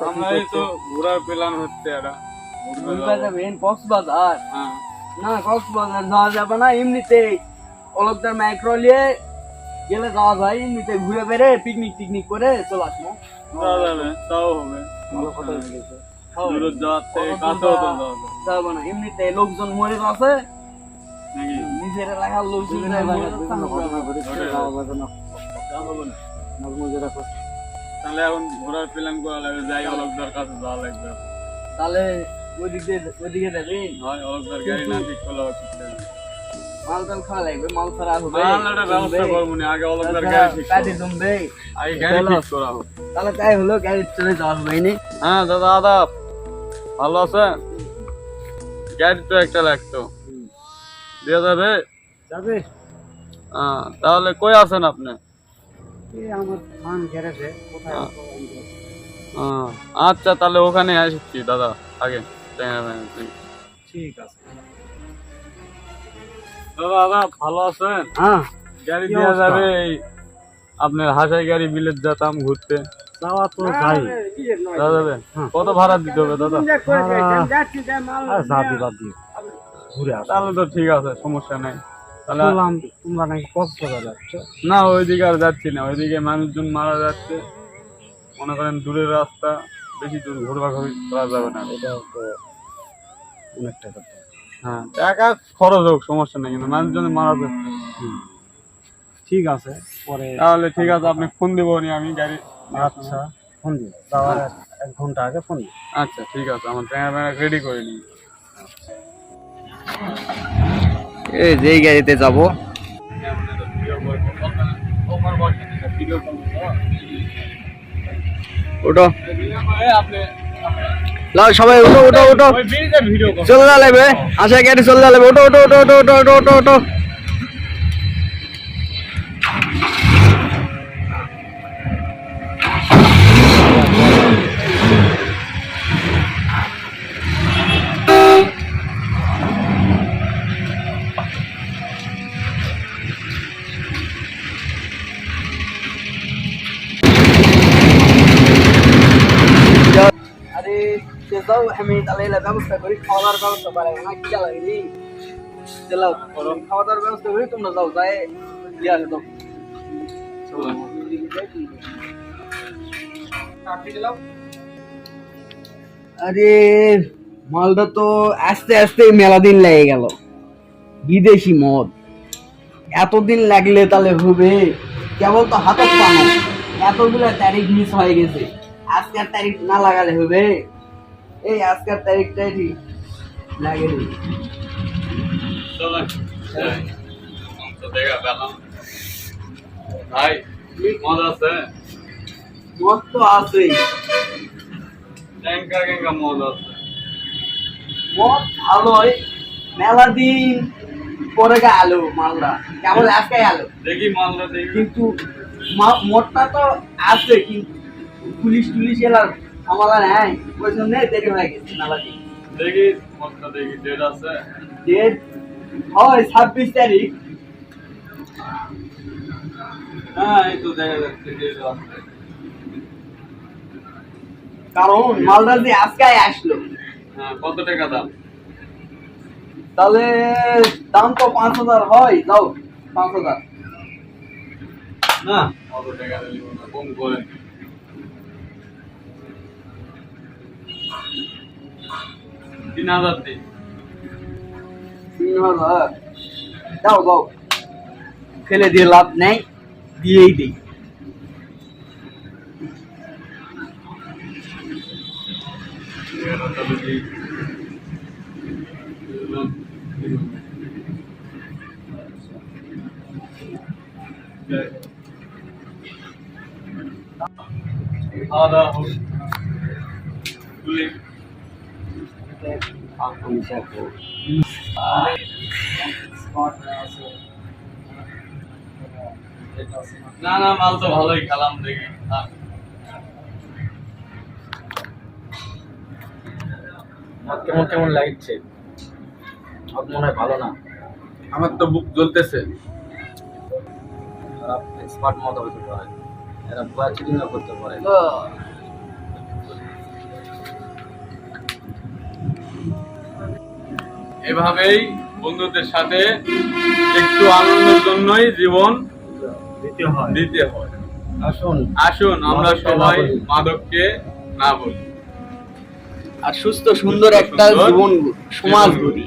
আমরাই তো ঘোরার প্ল্যান হচ্ছে এটা যাবেন কক্সবাজার? না কক্সবাজার যাওয়া যাবে না, এমনিতেই অলকদার মাইক্রো নিয়ে গেলে যাওয়া যায়, এমনিতে ঘুরে বেড়ে পিকনিক টিকনিক করে চলে আসবো। যাওয়া যাবে, তাও হবে। ভালো কথা বলেছে। দূরে যাওয়ার থেকে কাছেও তো যাওয়া যাবে যাবো না, এমনিতে লোকজন মরে আছে নাকি? নিজের এলাকার লোকজন তাহলে এখন ঘোরার প্ল্যান করা লাগবে, যাই অলকদার কাছে যাওয়া লাগবে। তাহলে ওইদিকে যাবেন? হয় অলকদার গাড়ি না ঠিক করলে মাল টাল খাওয়া লাগবে, মাল ছাড়া হবে? একটা ব্যবস্থা করবো না, আগে অলকদার গাড়ি ঠিক কাটি জমবে, আগে গাড়ি ঠিক করা হোক। তাহলে তাই হলো, গাড়ি চলে যাওয়া হবে নি। হ্যাঁ দাদা আদাব, ভালো আছে? গাড়ি তো একটা লাগতো, দিয়ে যাবে? যাবে। তাহলে কই আছেন আপনি? আমার ধান গ্যারেজে। কোথায়? আচ্ছা তাহলে ওখানে আসছি দাদা, আগে ঠিক আছে দাদা। দাদা ভালো আছেন? হ্যাঁ, গাড়ি দিয়ে যাবে এই আপনার হাসাই গাড়ি বিলেত যেতাম ঘুরতে, যাওয়া তো যাই। যাওয়া যাবে? কত ভাড়া দিতে হবে দাদা? তাহলে তো ঠিক আছে, সমস্যা নেই। তাহলে তোমরা নাকি কক্সবাজার যাচ্ছ? না ওইদিকে আর যাচ্ছি না, ওইদিকে মানুষজন মারা যাচ্ছে, মনে করেন দূরের রাস্তা, বেশি দূর ঘুরবাঘুরি করা যাবে না। এটা তো অনেক টাকা। হ্যাঁ টাকা খরচ হোক সমস্যা নেই, কিন্তু মানুষজন মারা যাচ্ছে। ঠিক আছে, পরে তাহলে ঠিক আছে, আপনি ফোন দেবো নি আমি গাড়ি। আচ্ছা, ফোন দিন, যাওয়ার 1 ঘন্টা আগে ফোন দিন। আচ্ছা ঠিক আছে, আমার ক্যামেরা রেডি করে নিই। এই যে গাড়িতে যাব, ওটো লাও সবাই, ওটো ওটো ওটো, চলে যা লাগবে, আশা গাড়ি চলে যা লাগবে, ওটো ওটো ওটো ওটো ওটো ওটো ওটো ওটো। আরে যাও, আমি তাহলে ব্যবস্থা করি, খাওয়ার ব্যবস্থা করে না, কি লাগেনি চলো খাওয়া দাওয়ার ব্যবস্থা করি, তোমরা যাও, যাই দিয়ে আসো তো। আরে মালটা তো আস্তে আস্তে মেলা দিন লেগে গেল, বিদেশি মদ, এতদিন লাগলে তাহলে হবে? কেবল তো হাতে পানো, এতগুলো তারিখ মিস হয়ে গেছে, আজকের তারিখ না লাগালে হবে? এই আজকের তারিখটাই ঠিক লাগে নি। ভাই মদ আছে? মদ তো আছেই, মদ আছে, মদ ভালোই, মেলা দিন পরে আলো মালটা, কেবল আজকে আলো দেখি মালটা দেখি। কিন্তু মদটা তো আছে, কিন্তু পুলিশ টুলিশ এলার আমালা নাই, ওই জন্য দেরি হয়ে গেছে মেলা দিন। দেখি মদটা দেখি, ডেট আছে? ডেট হয় 26 তারিখ। হ্যাঁ এই তো দেখা যাচ্ছে ডেট আছে। কারণ মালটা যে আজকে আসলো। হ্যাঁ কত টাকা দাম? তাহলে দাম তো 5,000 হয়, যাও 5,000। না কত টাকা দিব না, কম করে। 3,000 দিই। 3,000 দাও দাও, ফেলে দিয়ে লাভ নেই, দিয়েই দিই। খাওয়া দাওয়া হোক। না না মাল তো ভালোই খেলাম, দেখি কেমন কেমন লাগছে? মনে হয় ভালো না, আমার তো বুক জ্বলতেছে। স্মার্ট মতো হতে পারে, এরা ভুয়া চিটিং করতে পারে। এভাবেই বন্ধুদের সাথে একটু আনন্দের জন্যই জীবন দিতে হয়। আসুন আসুন আমরা মাদককে না সবাই বলি। মাদককে না বলি, আর সুস্থ সুন্দর একটা সুন্দর জীবন সমাজ জীবন গড়ি। গড়ি।